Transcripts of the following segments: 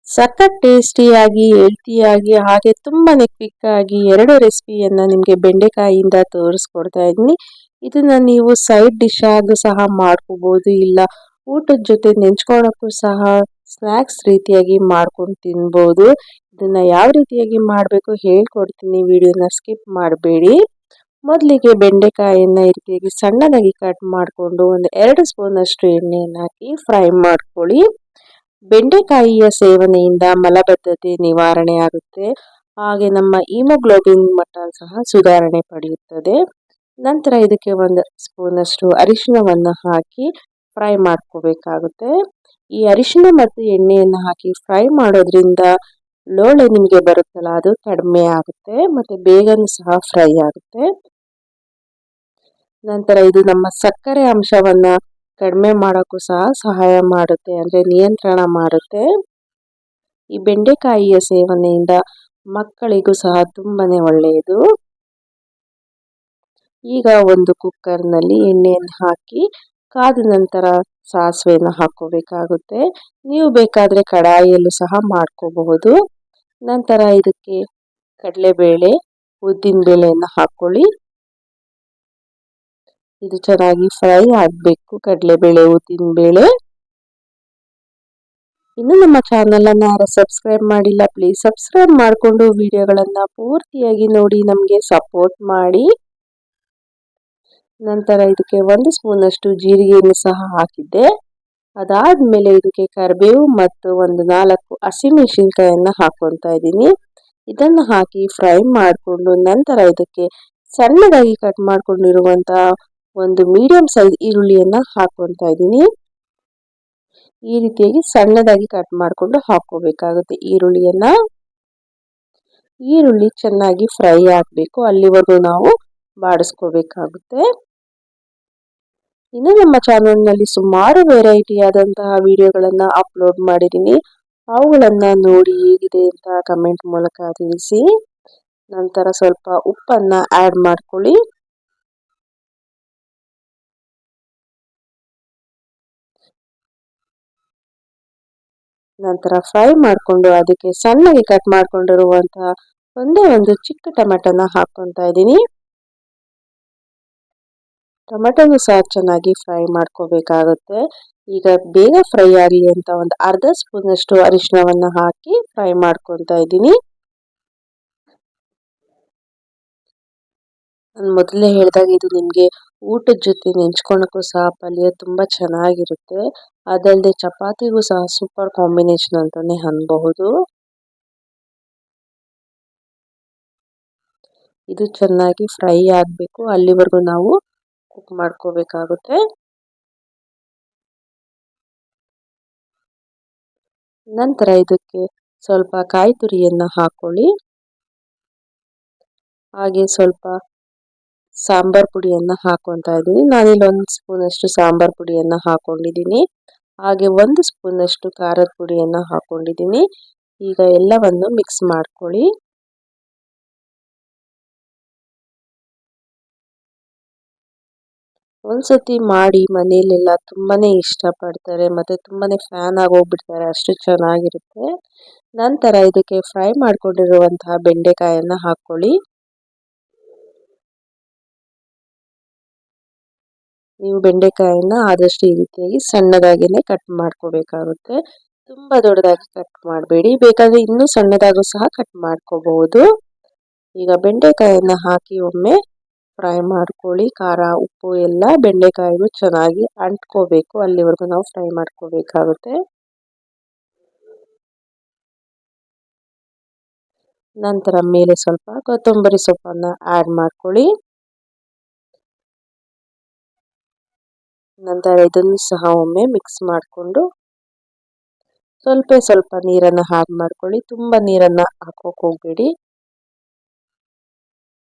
ಸಖತ್ ಟೇಸ್ಟಿಯಾಗಿ ಹೆಲ್ತಿಯಾಗಿ ಹಾಗೆ ತುಂಬಾನೇ ಕ್ವಿಕ್ ಆಗಿ ಎರಡು ರೆಸಿಪಿಯನ್ನ ನಿಮಗೆ ಬೆಂಡೆಕಾಯಿಯಿಂದ ತೋರಿಸ್ಕೊಡ್ತಾ ಇದ್ದೀನಿ. ಇದನ್ನ ನೀವು ಸೈಡ್ ಡಿಶ್ ಆಗಿ ಸಹ ಮಾಡ್ಕೋಬಹುದು, ಇಲ್ಲ ಊಟದ ಜೊತೆ ನೆಂಚ್ಕೊಳಕ್ಕೂ ಸಹ ಸ್ನ್ಯಾಕ್ಸ್ ರೀತಿಯಾಗಿ ಮಾಡ್ಕೊಂಡು ತಿನ್ಬೋದು. ಇದನ್ನ ಯಾವ ರೀತಿಯಾಗಿ ಮಾಡಬೇಕು ಹೇಳ್ಕೊಡ್ತೀನಿ, ವಿಡಿಯೋನ ಸ್ಕಿಪ್ ಮಾಡಬೇಡಿ. ಮೊದಲಿಗೆ ಬೆಂಡೆಕಾಯಿಯನ್ನ ಈ ರೀತಿಯಾಗಿ ಸಣ್ಣದಾಗಿ ಕಟ್ ಮಾಡಿಕೊಂಡು ಒಂದು 2 ಸ್ಪೂನ್ ಅಷ್ಟು ಎಣ್ಣೆಯನ್ನು ಹಾಕಿ ಫ್ರೈ ಮಾಡ್ಕೊಳ್ಳಿ. ಬೆಂಡೆಕಾಯಿಯ ಸೇವನೆಯಿಂದ ಮಲಬದ್ಧತೆ ನಿವಾರಣೆ ಆಗುತ್ತೆ, ಹಾಗೆ ನಮ್ಮ ಹಿಮೋಗ್ಲೋಬಿನ್ ಮಟ್ಟ ಸಹ ಸುಧಾರಣೆ ಪಡೆಯುತ್ತದೆ. ನಂತರ ಇದಕ್ಕೆ 1 ಸ್ಪೂನ್ ಅಷ್ಟು ಅರಿಶಿಣವನ್ನು ಹಾಕಿ ಫ್ರೈ ಮಾಡ್ಕೋಬೇಕಾಗುತ್ತೆ. ಈ ಅರಿಶಿಣ ಮತ್ತು ಎಣ್ಣೆಯನ್ನು ಹಾಕಿ ಫ್ರೈ ಮಾಡೋದ್ರಿಂದ ಲೋಳೆ ನಿಮಗೆ ಬರುತ್ತಲ್ಲ, ಅದು ಕಡಿಮೆ ಆಗುತ್ತೆ ಮತ್ತೆ ಬೇಗನೂ ಸಹ ಫ್ರೈ ಆಗುತ್ತೆ. ನಂತರ ಇದು ನಮ್ಮ ಸಕ್ಕರೆ ಅಂಶವನ್ನ ಕಡಿಮೆ ಮಾಡೋಕ್ಕೂ ಸಹ ಸಹಾಯ ಮಾಡುತ್ತೆ, ಅಂದರೆ ನಿಯಂತ್ರಣ ಮಾಡುತ್ತೆ. ಈ ಬೆಂಡೆಕಾಯಿಯ ಸೇವನೆಯಿಂದ ಮಕ್ಕಳಿಗೂ ಸಹ ತುಂಬಾನೇ ಒಳ್ಳೆಯದು. ಈಗ ಒಂದು ಕುಕ್ಕರ್ನಲ್ಲಿ ಎಣ್ಣೆಯನ್ನು ಹಾಕಿ ಕಾದ ನಂತರ ಸಾಸಿವೆಯನ್ನು ಹಾಕೋಬೇಕಾಗುತ್ತೆ. ನೀವು ಬೇಕಾದರೆ ಕಡಾಯಿಯಲ್ಲೂ ಸಹ ಮಾಡ್ಕೋಬಹುದು. ನಂತರ ಇದಕ್ಕೆ ಕಡಲೆಬೇಳೆ, ಉದ್ದಿನ ಬೇಳೆಯನ್ನು ಹಾಕೊಳ್ಳಿ. ಇದು ಚೆನ್ನಾಗಿ ಫ್ರೈ ಆಗಬೇಕು, ಕಡಲೆಬೇಳೆ ಉದ್ದಿನ ಬೇಳೆ. ಇನ್ನು ನಮ್ಮ ಚಾನಲ್ ಅನ್ನು ಯಾರು ಸಬ್ಸ್ಕ್ರೈಬ್ ಮಾಡಿಲ್ಲ, ಪ್ಲೀಸ್ ಸಬ್ಸ್ಕ್ರೈಬ್ ಮಾಡಿಕೊಂಡು ವಿಡಿಯೋಗಳನ್ನು ಪೂರ್ತಿಯಾಗಿ ನೋಡಿ ನಮಗೆ ಸಪೋರ್ಟ್ ಮಾಡಿ. ನಂತರ ಇದಕ್ಕೆ 1 ಸ್ಪೂನ್ ಅಷ್ಟು ಜೀರಿಗೆಯನ್ನು ಸಹ ಹಾಕಿದ್ದೆ. ಅದಾದ್ಮೇಲೆ ಇದಕ್ಕೆ ಕರಿಬೇವು ಮತ್ತು 4 ಹಸಿಮೆಣಸಿನಕಾಯಿಯನ್ನು ಹಾಕೊತಾ ಇದ್ದೀನಿ. ಇದನ್ನು ಹಾಕಿ ಫ್ರೈ ಮಾಡಿಕೊಂಡು ನಂತರ ಇದಕ್ಕೆ ಸಣ್ಣದಾಗಿ ಕಟ್ ಮಾಡ್ಕೊಂಡಿರುವಂತಹ ಒಂದು ಮೀಡಿಯಂ ಸೈಜ್ ಈರುಳ್ಳಿಯನ್ನು ಹಾಕೊತಾ ಇದ್ದೀನಿ. ಈ ರೀತಿಯಾಗಿ ಸಣ್ಣದಾಗಿ ಕಟ್ ಮಾಡಿಕೊಂಡು ಹಾಕೋಬೇಕಾಗುತ್ತೆ ಈರುಳ್ಳಿಯನ್ನ. ಈರುಳ್ಳಿ ಚೆನ್ನಾಗಿ ಫ್ರೈ ಆಗಬೇಕು, ಅಲ್ಲಿವರೆಗೂ ನಾವು ಬಾಡಿಸ್ಕೋಬೇಕಾಗುತ್ತೆ. ಇನ್ನು ನಮ್ಮ ಚಾನಲ್ನಲ್ಲಿ ಸುಮಾರು ವೆರೈಟಿ ಆದಂತಹ ವಿಡಿಯೋಗಳನ್ನು ಅಪ್ಲೋಡ್ ಮಾಡಿದ್ದೀನಿ, ಅವುಗಳನ್ನು ನೋಡಿ ಹೇಗಿದೆ ಅಂತ ಕಮೆಂಟ್ ಮೂಲಕ ತಿಳಿಸಿ. ನಂತರ ಸ್ವಲ್ಪ ಉಪ್ಪನ್ನು ಆ್ಯಡ್ ಮಾಡ್ಕೊಳ್ಳಿ. ನಂತರ ಫ್ರೈ ಮಾಡಿಕೊಂಡು ಅದಕ್ಕೆ ಸಣ್ಣಗೆ ಕಟ್ ಮಾಡ್ಕೊಂಡಿರುವಂತಹ ಒಂದೇ ಒಂದು ಚಿಕ್ಕ ಟೊಮೆಟೊನ ಹಾಕೊತಾ ಇದ್ದೀನಿ. ಟೊಮೆಟೊನು ಸಹ ಚೆನ್ನಾಗಿ ಫ್ರೈ ಮಾಡ್ಕೋಬೇಕಾಗುತ್ತೆ. ಈಗ ಬೇಗ ಫ್ರೈ ಆಗಲಿ ಅಂತ ಒಂದು ಅರ್ಧ ಸ್ಪೂನ್ ಅಷ್ಟು ಅರಿಶಿಣವನ್ನು ಹಾಕಿ ಫ್ರೈ ಮಾಡ್ಕೊತಾ ಇದ್ದೀನಿ. ನಾನು ಮೊದಲೇ ಹೇಳಿದಾಗ ಇದು ನಿಮಗೆ ಊಟದ ಜೊತೆ ನೆಂಚ್ಕೊಳಕ್ಕೂ ಸಹ ಪಲ್ಯ ತುಂಬ ಚೆನ್ನಾಗಿರುತ್ತೆ. ಅದಲ್ಲದೆ ಚಪಾತಿಗೂ ಸಹ ಸೂಪರ್ ಕಾಂಬಿನೇಷನ್ ಅಂತಾನೆ ಅನ್ಬಹುದು. ಇದು ಚೆನ್ನಾಗಿ ಫ್ರೈ ಆಗಬೇಕು, ಅಲ್ಲಿವರೆಗೂ ನಾವು ಕುಕ್ ಮಾಡ್ಕೋಬೇಕಾಗುತ್ತೆ. ನಂತರ ಇದಕ್ಕೆ ಸ್ವಲ್ಪ ಕಾಯಿ ತುರಿಯನ್ನು ಹಾಕೊಳ್ಳಿ, ಹಾಗೆ ಸ್ವಲ್ಪ ಸಾಂಬಾರ್ ಪುಡಿಯನ್ನು ಹಾಕೊತಾ ಇದ್ದೀನಿ. ನಾನಿಲ್ಲಿ 1 ಸ್ಪೂನ್ ಅಷ್ಟು ಸಾಂಬಾರ್ ಪುಡಿಯನ್ನು ಹಾಕೊಂಡಿದ್ದೀನಿ, ಹಾಗೆ 1 ಸ್ಪೂನ್ ಅಷ್ಟು ಖಾರದ ಪುಡಿಯನ್ನು ಹಾಕೊಂಡಿದ್ದೀನಿ. ಈಗ ಎಲ್ಲವನ್ನು ಮಿಕ್ಸ್ ಮಾಡ್ಕೊಳ್ಳಿ. ಒಂದ್ಸತಿ ಮಾಡಿ, ಮನೆಯಲ್ಲೆಲ್ಲ ತುಂಬಾನೇ ಇಷ್ಟಪಡ್ತಾರೆ ಮತ್ತೆ ತುಂಬಾನೇ ಫ್ಯಾನ್ ಆಗೋಗ್ಬಿಡ್ತಾರೆ, ಅಷ್ಟು ಚೆನ್ನಾಗಿರುತ್ತೆ. ನಂತರ ಇದಕ್ಕೆ ಫ್ರೈ ಮಾಡ್ಕೊಂಡಿರುವಂತಹ ಬೆಂಡೆಕಾಯನ್ನು ಹಾಕೊಳ್ಳಿ. ನೀವು ಬೆಂಡೆಕಾಯಿನ ಆದಷ್ಟು ಈ ರೀತಿಯಾಗಿ ಸಣ್ಣದಾಗಿನೇ ಕಟ್ ಮಾಡ್ಕೋಬೇಕಾಗುತ್ತೆ, ತುಂಬ ದೊಡ್ಡದಾಗಿ ಕಟ್ ಮಾಡಬೇಡಿ. ಬೇಕಾದರೆ ಇನ್ನೂ ಸಣ್ಣದಾಗೂ ಸಹ ಕಟ್ ಮಾಡ್ಕೋಬಹುದು. ಈಗ ಬೆಂಡೆಕಾಯಿಯನ್ನು ಹಾಕಿ ಒಮ್ಮೆ ಫ್ರೈ ಮಾಡ್ಕೊಳ್ಳಿ. ಖಾರ ಉಪ್ಪು ಎಲ್ಲ ಬೆಂಡೆಕಾಯಿಗೂ ಚೆನ್ನಾಗಿ ಅಂಟ್ಕೋಬೇಕು, ಅಲ್ಲಿವರೆಗೂ ನಾವು ಫ್ರೈ ಮಾಡ್ಕೋಬೇಕಾಗುತ್ತೆ. ನಂತರ ಮೇಲೆ ಸ್ವಲ್ಪ ಕೊತ್ತಂಬರಿ ಸೊಪ್ಪನ್ನು ಆ್ಯಡ್ ಮಾಡ್ಕೊಳ್ಳಿ. ನಂತರ ಇದನ್ನು ಸಹ ಒಮ್ಮೆ ಮಿಕ್ಸ್ ಮಾಡಿಕೊಂಡು ಸ್ವಲ್ಪ ನೀರನ್ನು ಆ್ಯಡ್ ಮಾಡ್ಕೊಳ್ಳಿ, ತುಂಬ ನೀರನ್ನು ಹಾಕೋಕೆ ಹೋಗಬೇಡಿ.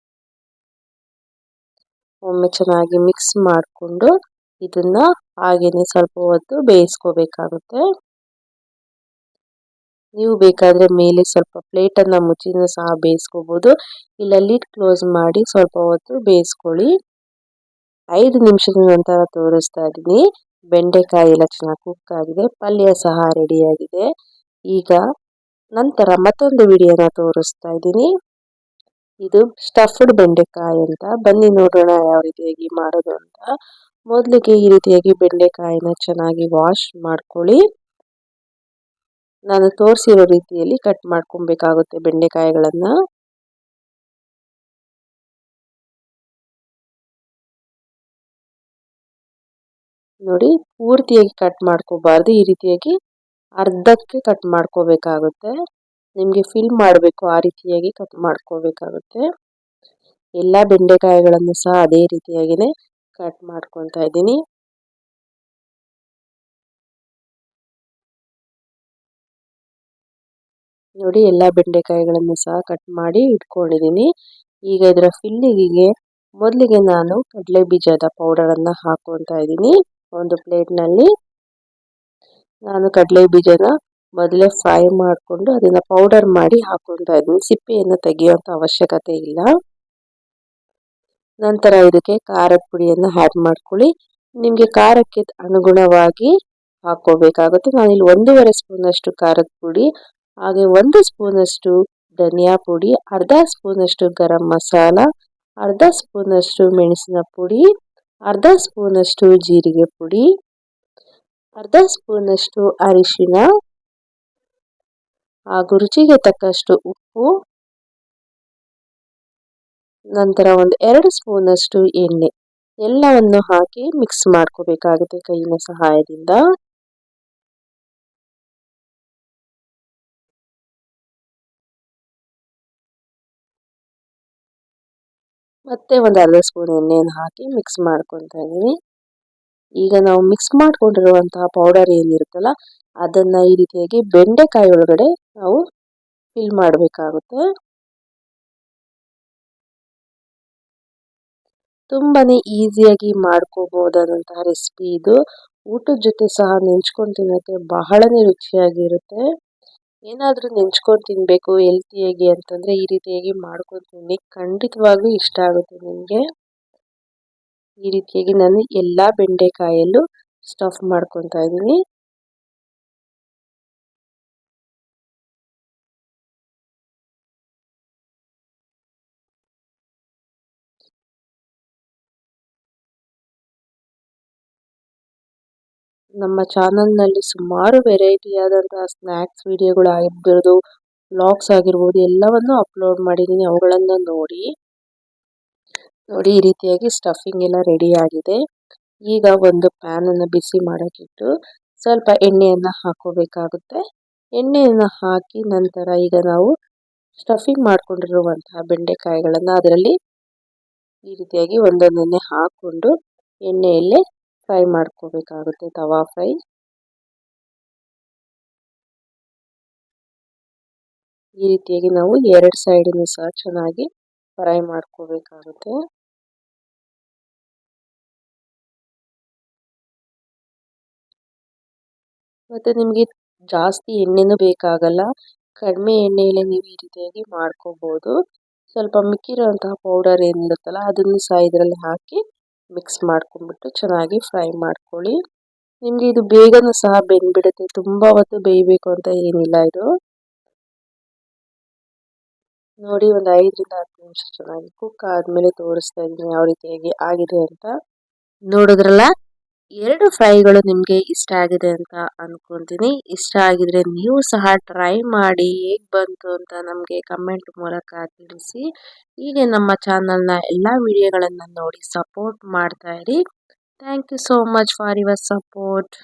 ಒಮ್ಮೆ ಚೆನ್ನಾಗಿ ಮಿಕ್ಸ್ ಮಾಡಿಕೊಂಡು ಇದನ್ನ ಹಾಗೇನೆ ಸ್ವಲ್ಪ ಹೊತ್ತು ಬೇಯಿಸ್ಕೋಬೇಕಾಗುತ್ತೆ. ನೀವು ಬೇಕಾದರೆ ಮೇಲೆ ಸ್ವಲ್ಪ ಪ್ಲೇಟನ್ನು ಮುಚ್ಚಿನೂ ಸಹ ಬೇಯಿಸ್ಕೋಬೋದು, ಇಲ್ಲ ಲಿಡ್ ಕ್ಲೋಸ್ ಮಾಡಿ ಸ್ವಲ್ಪ ಹೊತ್ತು ಬೇಯಿಸ್ಕೊಳ್ಳಿ. 5 ನಿಮಿಷದ ನಂತರ ತೋರಿಸ್ತಾ ಇದ್ದೀನಿ. ಬೆಂಡೆಕಾಯಿ ಎಲ್ಲ ಚೆನ್ನಾಗಿ ಕುಕ್ ಆಗಿದೆ, ಪಲ್ಯ ಸಹ ರೆಡಿಯಾಗಿದೆ. ಈಗ ನಂತರ ಮತ್ತೊಂದು ವಿಡಿಯೋನ ತೋರಿಸ್ತಾ ಇದ್ದೀನಿ. ಇದು ಸ್ಟಫ್ಡ್ ಬೆಂಡೆಕಾಯಿ ಅಂತ. ಬನ್ನಿ ನೋಡೋಣ ಯಾವ ರೀತಿಯಾಗಿ ಮಾಡೋದು ಅಂತ. ಮೊದಲಿಗೆ ಈ ರೀತಿಯಾಗಿ ಬೆಂಡೆಕಾಯಿನ ಚೆನ್ನಾಗಿ ವಾಶ್ ಮಾಡ್ಕೊಳ್ಳಿ. ನಾನು ತೋರಿಸಿರೋ ರೀತಿಯಲ್ಲಿ ಕಟ್ ಮಾಡ್ಕೊಬೇಕಾಗುತ್ತೆ ಬೆಂಡೆಕಾಯಿಗಳನ್ನ. ನೋಡಿ, ಪೂರ್ತಿಯಾಗಿ ಕಟ್ ಮಾಡ್ಕೋಬಾರ್ದು, ಈ ರೀತಿಯಾಗಿ ಅರ್ಧಕ್ಕೆ ಕಟ್ ಮಾಡ್ಕೋಬೇಕಾಗುತ್ತೆ. ನಿಮಗೆ ಫಿಲ್ ಮಾಡಬೇಕು ಆ ರೀತಿಯಾಗಿ ಕಟ್ ಮಾಡ್ಕೋಬೇಕಾಗುತ್ತೆ. ಎಲ್ಲ ಬೆಂಡೆಕಾಯಿಗಳನ್ನು ಸಹ ಅದೇ ರೀತಿಯಾಗಿನೇ ಕಟ್ ಮಾಡ್ಕೊತಾ ಇದ್ದೀನಿ. ನೋಡಿ, ಎಲ್ಲ ಬೆಂಡೆಕಾಯಿಗಳನ್ನು ಸಹ ಕಟ್ ಮಾಡಿ ಇಟ್ಕೊಂಡಿದ್ದೀನಿ. ಈಗ ಇದರ ಫಿಲ್ಲಿಗೆ ಮೊದಲಿಗೆ ನಾನು ಕಡಲೆ ಬೀಜದ ಪೌಡರನ್ನು ಹಾಕೊತಾ ಇದ್ದೀನಿ. ಒಂದು ಪ್ಲೇಟ್ನಲ್ಲಿ ನಾನು ಕಡಲೆ ಬೀಜನ ಮೊದಲೇ ಫ್ರೈ ಮಾಡಿಕೊಂಡು ಅದನ್ನು ಪೌಡರ್ ಮಾಡಿ ಹಾಕೊತಾ ಇದ್ದೀನಿ. ಸಿಪ್ಪೆಯನ್ನು ತೆಗೆಯುವಂಥ ಅವಶ್ಯಕತೆ ಇಲ್ಲ. ನಂತರ ಇದಕ್ಕೆ ಖಾರದ ಪುಡಿಯನ್ನು ಆ್ಯಡ್ ಮಾಡ್ಕೊಳ್ಳಿ. ನಿಮಗೆ ಖಾರಕ್ಕೆ ಅನುಗುಣವಾಗಿ ಹಾಕೋಬೇಕಾಗುತ್ತೆ. ನಾನಿಲ್ಲಿ 1.5 ಸ್ಪೂನಷ್ಟು ಖಾರದ ಪುಡಿ, ಹಾಗೆ 1 ಸ್ಪೂನಷ್ಟು ಧನಿಯಾ ಪುಡಿ, ಅರ್ಧ ಸ್ಪೂನಷ್ಟು ಗರಂ ಮಸಾಲ, ಅರ್ಧ ಸ್ಪೂನಷ್ಟು ಮೆಣಸಿನ ಪುಡಿ, ಅರ್ಧ ಸ್ಪೂನಷ್ಟು ಜೀರಿಗೆ ಪುಡಿ, ಅರ್ಧ ಸ್ಪೂನಷ್ಟು ಅರಿಶಿನ, ಹಾಗೂ ರುಚಿಗೆ ತಕ್ಕಷ್ಟು ಉಪ್ಪು, ನಂತರ 2 ಸ್ಪೂನಷ್ಟು ಎಣ್ಣೆ ಎಲ್ಲವನ್ನು ಹಾಕಿ ಮಿಕ್ಸ್ ಮಾಡ್ಕೋಬೇಕಾಗುತ್ತೆ ಕೈಯಿನ ಸಹಾಯದಿಂದ. ಮತ್ತೆ ಒಂದು ಅರ್ಧ ಸ್ಪೂನ್ ಎಣ್ಣೆಯನ್ನು ಹಾಕಿ ಮಿಕ್ಸ್ ಮಾಡ್ಕೊತಾ ಇದ್ದೀನಿ. ಈಗ ನಾವು ಮಿಕ್ಸ್ ಮಾಡ್ಕೊಂಡಿರುವಂತಹ ಪೌಡರ್ ಏನಿರುತ್ತಲ್ಲ ಅದನ್ನು ಈ ರೀತಿಯಾಗಿ ಬೆಂಡೆಕಾಯಿ ಒಳಗಡೆ ನಾವು ಫಿಲ್ ಮಾಡಬೇಕಾಗುತ್ತೆ. ತುಂಬಾನೇ ಈಸಿಯಾಗಿ ಮಾಡ್ಕೋಬಹುದಾದಂತಹ ರೆಸಿಪಿ ಇದು. ಊಟದ ಜೊತೆ ಸಹ ನೆಂಚ್ಕೊಂಡು ತಿನ್ನೋಕ್ಕೆ ಬಹಳನೇ ರುಚಿಯಾಗಿರುತ್ತೆ. ಏನಾದರೂ ನೆಂಚ್ಕೊಂಡು ತಿನ್ನಬೇಕು ಹೆಲ್ತಿಯಾಗಿ ಅಂತಂದರೆ ಈ ರೀತಿಯಾಗಿ ಮಾಡ್ಕೊಂಡು ತಿನ್ನಿ, ಖಂಡಿತವಾಗ್ಲೂ ಇಷ್ಟ ಆಗುತ್ತೆ ನಿಮಗೆ. ಈ ರೀತಿಯಾಗಿ ನಾನು ಎಲ್ಲ ಬೆಂಡೆಕಾಯಲ್ಲೂ ಸ್ಟಫ್ ಮಾಡ್ಕೊತಾ ಇದ್ದೀನಿ. ನಮ್ಮ ಚಾನಲ್ನಲ್ಲಿ ಸುಮಾರು ವೆರೈಟಿ ಆದಂತಹ ಸ್ನ್ಯಾಕ್ಸ್ ವಿಡಿಯೋಗಳು ಆಗಿರ್ಬೋದು, ವ್ಲಾಗ್ಸ್ ಆಗಿರ್ಬೋದು, ಎಲ್ಲವನ್ನು ಅಪ್ಲೋಡ್ ಮಾಡಿದ್ದೀನಿ. ಅವುಗಳನ್ನು ನೋಡಿ ಈ ರೀತಿಯಾಗಿ ಸ್ಟಫಿಂಗ್ ಎಲ್ಲ ರೆಡಿ ಆಗಿದೆ. ಈಗ ಒಂದು ಪ್ಯಾನನ್ನು ಬಿಸಿ ಮಾಡೋಕ್ಕಿಟ್ಟು ಸ್ವಲ್ಪ ಎಣ್ಣೆಯನ್ನು ಹಾಕೋಬೇಕಾಗುತ್ತೆ. ಎಣ್ಣೆಯನ್ನು ಹಾಕಿ ನಂತರ ಈಗ ನಾವು ಸ್ಟಫಿಂಗ್ ಮಾಡ್ಕೊಂಡಿರುವಂತಹ ಬೆಂಡೆಕಾಯಿಗಳನ್ನು ಅದರಲ್ಲಿ ಈ ರೀತಿಯಾಗಿ ಒಂದೊಂದನ್ನೇ ಹಾಕ್ಕೊಂಡು ಎಣ್ಣೆಯಲ್ಲೇ ಫ್ರೈ ಮಾಡ್ಕೋಬೇಕಾಗುತ್ತೆ, ತವಾ ಫ್ರೈ. ಈ ರೀತಿಯಾಗಿ ನಾವು 2 ಸೈಡನ್ನು ಸಹ ಚೆನ್ನಾಗಿ ಫ್ರೈ ಮಾಡ್ಕೋಬೇಕಾಗುತ್ತೆ. ಮತ್ತು ನಿಮಗೆ ಜಾಸ್ತಿ ಎಣ್ಣೆನೂ ಬೇಕಾಗಲ್ಲ, ಕಡಿಮೆ ಎಣ್ಣೆಯಲ್ಲೇ ನೀವು ಈ ರೀತಿಯಾಗಿ ಮಾಡ್ಕೋಬೋದು. ಸ್ವಲ್ಪ ಮಿಕ್ಕಿರೋಂತಹ ಪೌಡರ್ ಏನಿರುತ್ತಲ್ಲ ಅದನ್ನು ಸಹ ಇದರಲ್ಲಿ ಹಾಕಿ ಮಿಕ್ಸ್ ಮಾಡ್ಕೊಂಡ್ಬಿಟ್ಟು ಚೆನ್ನಾಗಿ ಫ್ರೈ ಮಾಡ್ಕೊಳ್ಳಿ. ನಿಮಗೆ ಇದು ಬೇಗನೂ ಸಹ ಬೆಂದ್ಬಿಡುತ್ತೆ, ತುಂಬ ಹೊತ್ತು ಬೇಯಬೇಕು ಅಂತ ಏನಿಲ್ಲ. ಇದು ನೋಡಿ, ಒಂದು 5ರಿಂದ 10 ನಿಮಿಷ ಚೆನ್ನಾಗಿ ಕುಕ್ ಆದಮೇಲೆ ತೋರಿಸ್ತಾ ಇದ್ದೀನಿ ಯಾವ ರೀತಿಯಾಗಿ ಆಗಿದೆ ಅಂತ. ನೋಡಿದ್ರಲ್ಲ, 2 ಫ್ರೈಗಳು ನಿಮಗೆ ಇಷ್ಟ ಆಗಿದೆ ಅಂತ ಅನ್ಕೊಂತೀನಿ. ಇಷ್ಟ ಆಗಿದ್ರೆ ನೀವು ಸಹ ಟ್ರೈ ಮಾಡಿ, ಹೇಗೆ ಬಂತು ಅಂತ ನಮಗೆ ಕಮೆಂಟ್ ಮೂಲಕ ತಿಳಿಸಿ. ಹೀಗೆ ನಮ್ಮ ಚಾನಲ್ನ ಎಲ್ಲ ವಿಡಿಯೋಗಳನ್ನು ನೋಡಿ ಸಪೋರ್ಟ್ ಮಾಡ್ತಾ ಇರಿ. Thank you so much for your support.